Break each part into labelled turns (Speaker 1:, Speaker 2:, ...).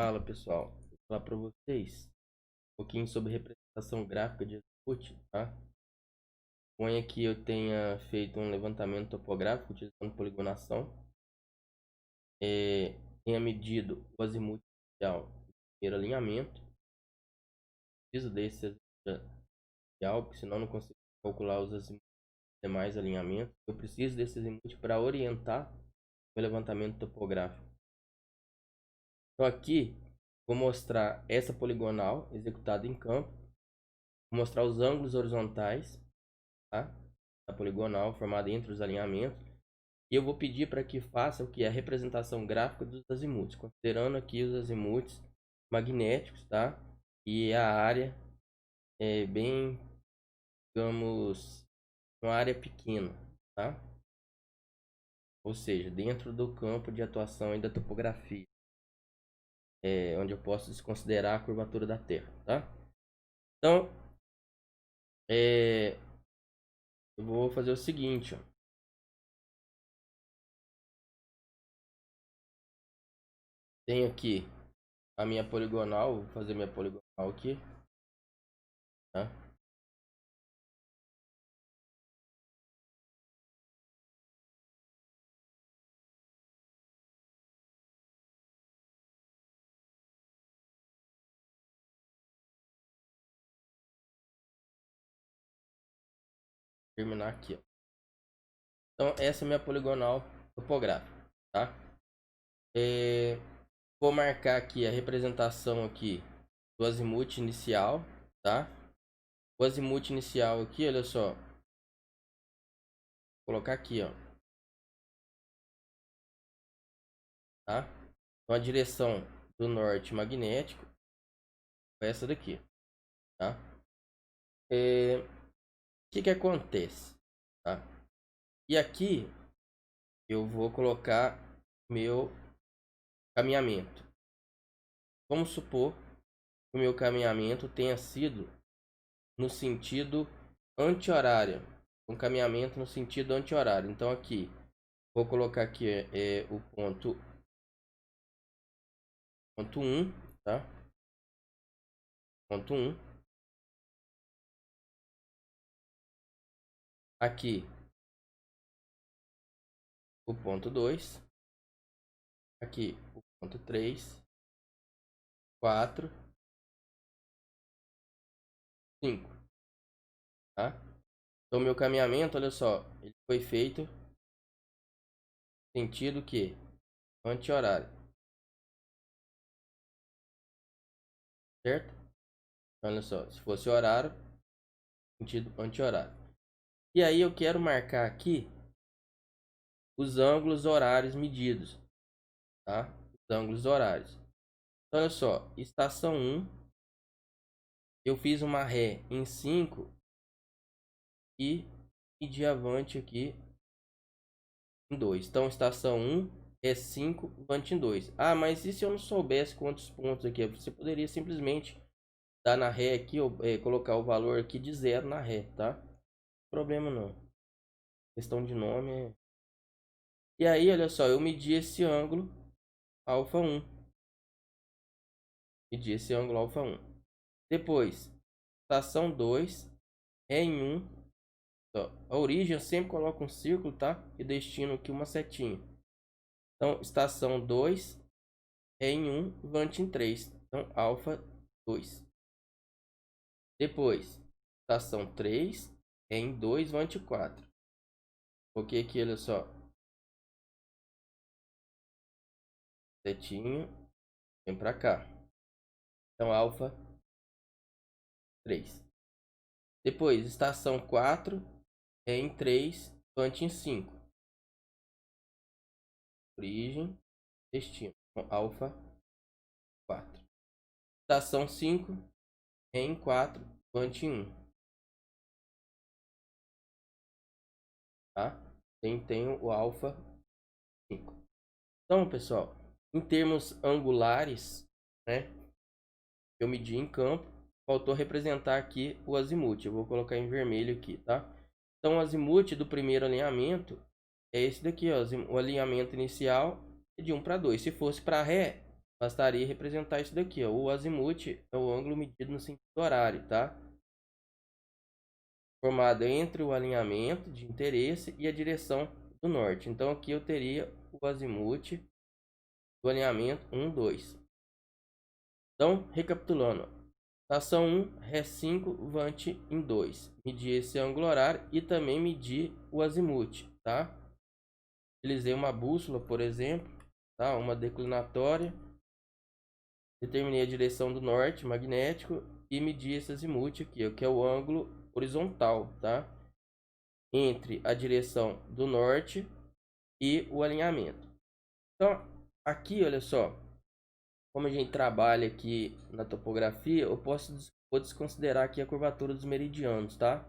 Speaker 1: Fala pessoal, vou falar para vocês um pouquinho sobre representação gráfica de Azimuth, tá? Suponha que eu tenha feito um levantamento topográfico utilizando poligonação, tenha medido o azimuth inicial do primeiro alinhamento, preciso desse azimuth inicial, porque senão eu não consigo calcular os azimuths dos demais alinhamentos. Eu preciso desse azimuth para orientar o levantamento topográfico. Então aqui vou mostrar essa poligonal executada em campo, vou mostrar os ângulos horizontais, tá? Da poligonal formada entre os alinhamentos, e eu vou pedir para que faça o que é a representação gráfica dos azimuths, considerando aqui os azimuths magnéticos, tá? E a área é bem, digamos, uma área pequena, tá? Ou seja, dentro do campo de atuação e da topografia, onde eu posso desconsiderar a curvatura da Terra, tá? Então, eu vou fazer o seguinte, ó. Tenho aqui a minha poligonal, vou fazer minha poligonal aqui, tá? Terminar aqui, ó. Então essa é a minha poligonal topográfica, tá? Vou marcar aqui a representação aqui do azimuth inicial, tá? O azimuth inicial aqui, olha só, vou colocar aqui, ó, tá? Então a direção do norte magnético é essa daqui, tá? O que acontece, tá? E aqui eu vou colocar meu caminhamento. Vamos supor que o meu caminhamento tenha sido no sentido anti-horário, um caminhamento no sentido anti-horário. Então aqui vou colocar aqui o ponto 1, tá? Ponto 1. Aqui o ponto 2. Aqui o ponto 3, 4, 5, tá? Então meu caminhamento, olha só, ele foi feito sentido que anti-horário, certo? Olha só, se fosse horário, sentido anti-horário. E aí eu quero marcar aqui os ângulos horários medidos, tá? Os ângulos horários. Então, olha só, estação 1, eu fiz uma ré em 5 e medi avante aqui em 2. Então, estação 1 é 5, avante em 2. Ah, mas e se eu não soubesse quantos pontos aqui? Você poderia simplesmente dar na ré aqui, ou colocar o valor aqui de 0 na ré, tá? Não problema não. Questão de nome é... E aí, olha só, eu medi esse ângulo alfa 1. Medi esse ângulo alfa 1. Depois, estação 2 é em 1. Ó, a origem eu sempre coloco um círculo, tá? E destino aqui uma setinha. Então, estação 2 é em 1, vante em 3. Então, alfa 2. Depois, estação 3 é em 2, vante 4. Ok, aqui, olha só. Setinha. Vem pra cá. Então, alfa 3. Depois, estação 4 é em 3, vante em 5. Origem, destino. Então, alfa 4. Estação 5 é em 4, vante em 1. Tá? Tem o alfa 5. Então, pessoal, em termos angulares, né, eu medi em campo, faltou representar aqui o azimuth. Eu vou colocar em vermelho aqui, tá? Então, o azimuth do primeiro alinhamento é esse daqui, ó, o alinhamento inicial é de 1 para 2. Se fosse para ré, bastaria representar isso daqui, ó. O azimuth é o ângulo medido no sentido horário, tá? Formado entre o alinhamento de interesse e a direção do norte. Então aqui eu teria o azimuth do alinhamento 1, 2. Então, recapitulando, estação 1, Ré 5, Vante em 2. Medir esse ângulo horário e também medir o azimuth, tá? Utilizei uma bússola, por exemplo, tá? Uma declinatória. Determinei a direção do norte magnético e medi esse azimuth aqui, ó, que é o ângulo horizontal, tá? Entre a direção do norte e o alinhamento. Então, aqui, olha só, como a gente trabalha aqui na topografia, eu vou desconsiderar aqui a curvatura dos meridianos, tá?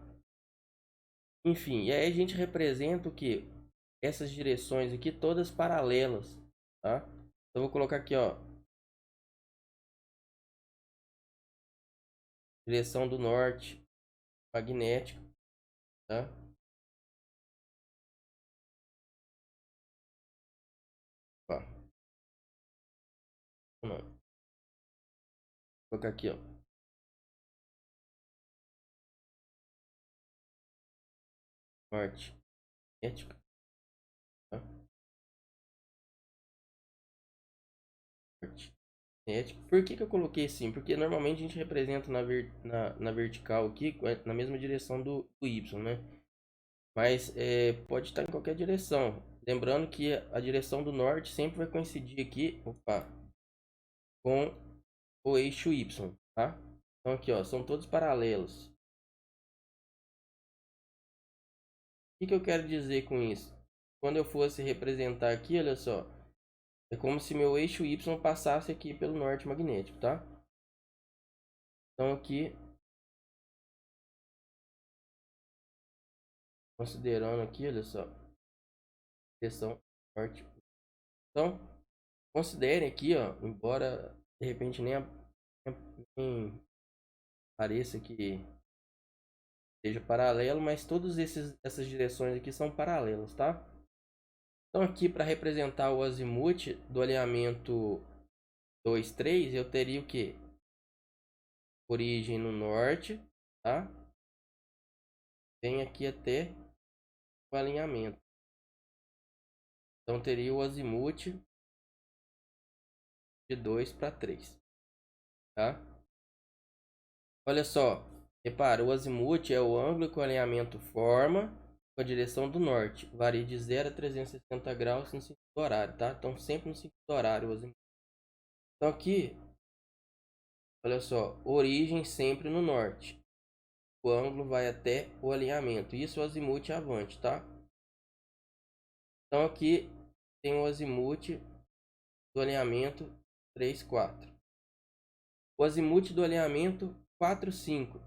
Speaker 1: Enfim, e aí a gente representa o que? Essas direções aqui todas paralelas, tá? Então, eu vou colocar aqui, ó, direção do norte magnético, tá? Ó, vou colocar aqui, ó, norte magnético, tá? Norte magnético. Por que que eu coloquei assim? Porque normalmente a gente representa na vertical aqui, na mesma direção do Y, né? Mas pode estar em qualquer direção. Lembrando que a direção do norte sempre vai coincidir aqui, opa, com o eixo Y, tá? Então aqui, ó, são todos paralelos. O que que eu quero dizer com isso? Quando eu fosse representar aqui, olha só, é como se meu eixo Y passasse aqui pelo norte magnético, tá? Então aqui, considerando aqui, olha só, direção norte. Então, considerem aqui, ó, embora de repente nem pareça que seja paralelo, mas todas essas direções aqui são paralelas, tá? Então aqui para representar o azimuth do alinhamento 2, 3, eu teria o que? Origem no norte, tá? Vem aqui até o alinhamento. Então teria o azimuth de 2 para 3, tá? Olha só, repara, o azimuth é o ângulo que o alinhamento forma com a direção do norte. Varia de 0 a 360 graus no sentido horário, tá? Então sempre no sentido horário o azimuth. Então aqui, olha só, origem sempre no norte. O ângulo vai até o alinhamento. Isso é o azimuth avante, tá? Então aqui tem o azimuth do alinhamento 3, 4. O azimuth do alinhamento 4, 5.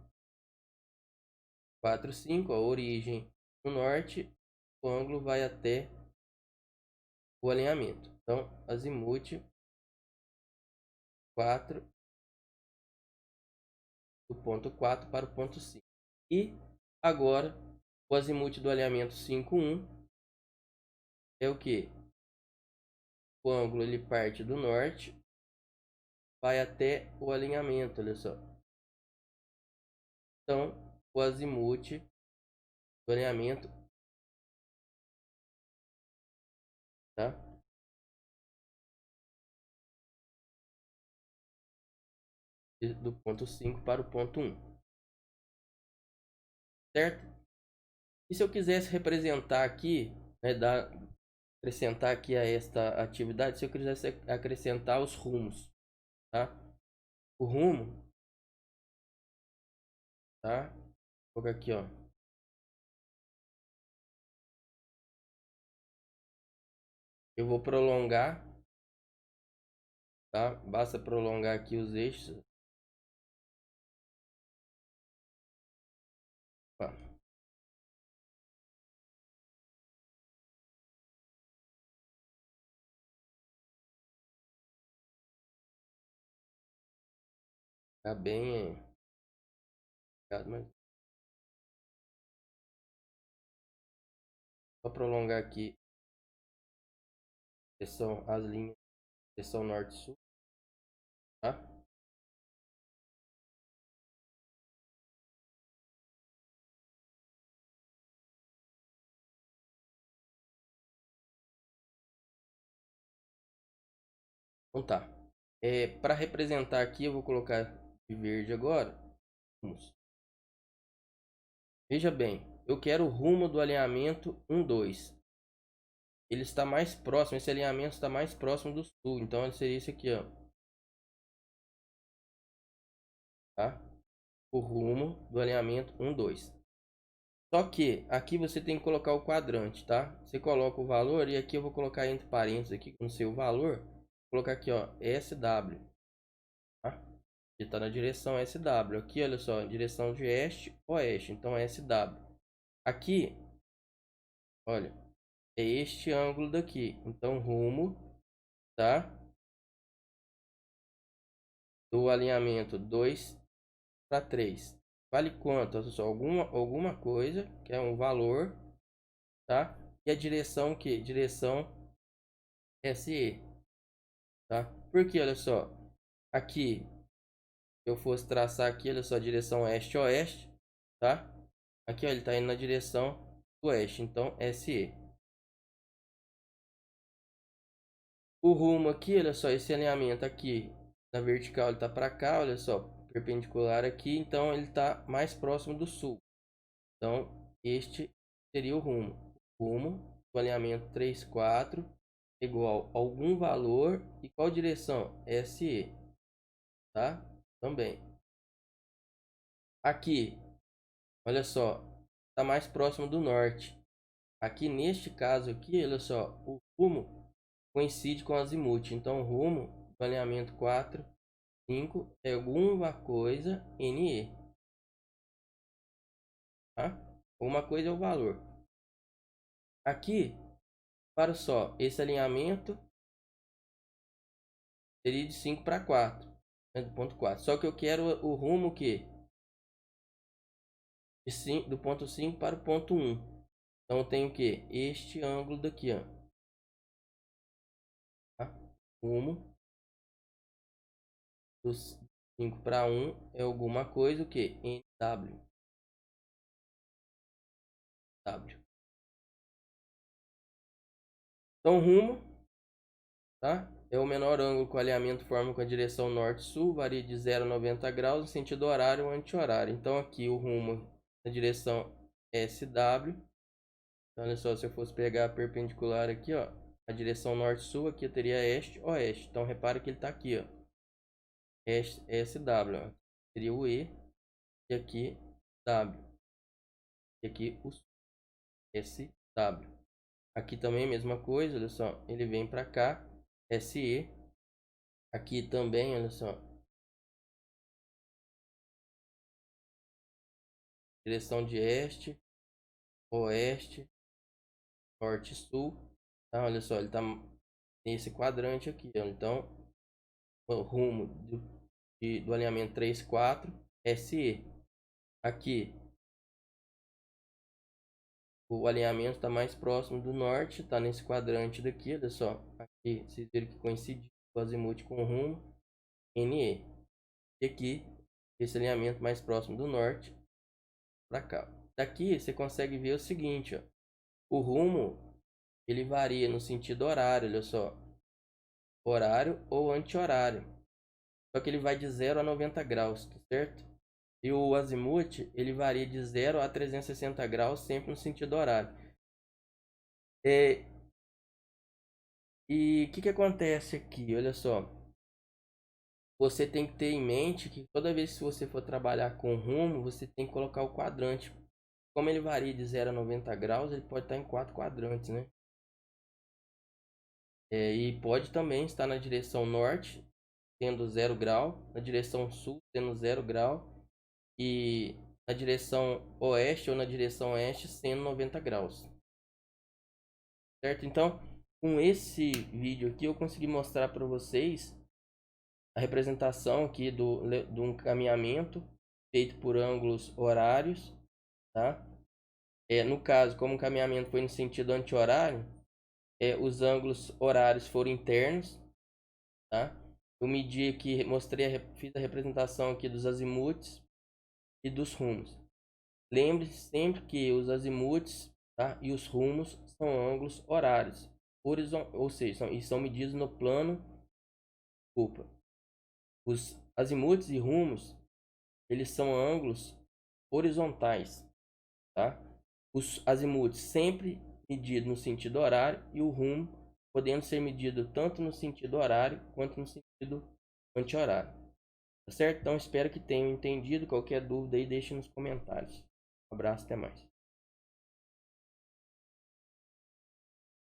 Speaker 1: 4, 5, a origem no norte. O ângulo vai até o alinhamento. Então, azimuth 4 do ponto 4 para o ponto 5. E agora, o azimuth do alinhamento 5, 1 é o que? O ângulo ele parte do norte, vai até o alinhamento, olha só. Então, o azimuth do alinhamento, tá? Do ponto 5 para o ponto 1. Certo? E se eu quisesse representar aqui, né, acrescentar aqui a esta atividade, se eu quisesse acrescentar os rumos, tá? O rumo, tá? Vou colocar aqui, ó. Eu vou prolongar, tá? Basta prolongar aqui os eixos. Opa, tá bem, mas só prolongar aqui, as linhas, direção norte-sul. tá? Então tá. Para representar aqui, eu vou colocar de verde agora. Vamos. Veja bem, eu quero o rumo do alinhamento 1, 2. Ele está mais próximo, esse alinhamento está mais próximo do sul. Então ele seria esse aqui, ó. Tá? O rumo do alinhamento 1, 2. Só que aqui você tem que colocar o quadrante, tá? Você coloca o valor e aqui eu vou colocar entre parênteses aqui no seu valor. Vou colocar aqui, ó, SW, tá? Que está na direção SW. Aqui, olha só, direção de este, oeste. Então SW. Aqui, olha, é este ângulo daqui. Então rumo, tá? Do alinhamento 2 para 3. Vale quanto? Olha só, alguma coisa, que é um valor, tá? E a direção que? Direção SE, tá? Porque, olha só, aqui, se eu fosse traçar aqui, olha só, direção oeste-oeste, tá? Aqui, ó, ele tá indo na direção oeste, então SE. O rumo aqui, olha só, esse alinhamento aqui na vertical ele tá para cá, olha só, perpendicular aqui, então ele tá mais próximo do sul. Então, este seria o rumo. O rumo do alinhamento 3, 4 igual a algum valor e qual direção? SE, tá? Também. Aqui, olha só, tá mais próximo do norte. Aqui neste caso aqui, olha só, o rumo coincide com o azimuth. Então, o rumo do alinhamento 4, 5 é alguma coisa NE, tá? Uma coisa é o valor. Aqui, para só, esse alinhamento seria de 5 para 4, né, do ponto 4. Só que eu quero o rumo que do ponto 5 para o ponto 1. Então eu tenho que este ângulo daqui, ó. Tá? Rumo dos 5 para 1 é alguma coisa o que? NW. W. Então rumo, tá? É o menor ângulo que o alinhamento forma com a direção norte-sul, varia de 0 a 90 graus no sentido horário ou anti-horário. Então aqui o rumo na direção SW. Então, olha só, se eu fosse pegar a perpendicular aqui, ó, a direção norte-sul, aqui eu teria este-oeste. Então repara que ele está aqui, ó, SW, ó. Seria o E e aqui W. E aqui o SW. Aqui também a mesma coisa, olha só, ele vem para cá, SE. Aqui também, olha só, direção de este, oeste, norte, sul. Tá? Olha só, ele tá nesse quadrante aqui, ó. Então, o rumo do alinhamento 3, 4, SE. Aqui, o alinhamento está mais próximo do norte, está nesse quadrante daqui, olha só. Aqui, vocês viram que coincide o azimuth com o rumo, NE. E aqui, esse alinhamento mais próximo do norte, para cá. Daqui, você consegue ver o seguinte, ó. O rumo, ele varia no sentido horário, olha só. Horário ou anti-horário. Só que ele vai de 0 a 90 graus, tá certo? E o azimuth, ele varia de 0 a 360 graus, sempre no sentido horário. E o que acontece aqui? Olha só. Você tem que ter em mente que toda vez que você for trabalhar com rumo, você tem que colocar o quadrante. Como ele varia de 0 a 90 graus, ele pode estar em 4 quadrantes, né? E pode também estar na direção norte, tendo 0 grau, na direção sul, tendo 0 grau, e na direção oeste ou na direção oeste, sendo 90 graus. Certo? Então, com esse vídeo aqui, eu consegui mostrar para vocês a representação aqui de um caminhamento feito por ângulos horários, tá? No caso, como o caminhamento foi no sentido anti-horário, os ângulos horários foram internos, tá? eu medi aqui, fiz a representação aqui dos azimuts e dos rumos. Lembre-se sempre que os azimuts, tá, e os rumos são ângulos horários, ou seja, são medidos no plano. Desculpa. Os azimuts e rumos, eles são ângulos horizontais, tá? Os azimuts sempre medido no sentido horário e o rumo podendo ser medido tanto no sentido horário quanto no sentido anti-horário. Tá certo? Então espero que tenham entendido. Qualquer dúvida aí deixe nos comentários. Um abraço, até mais.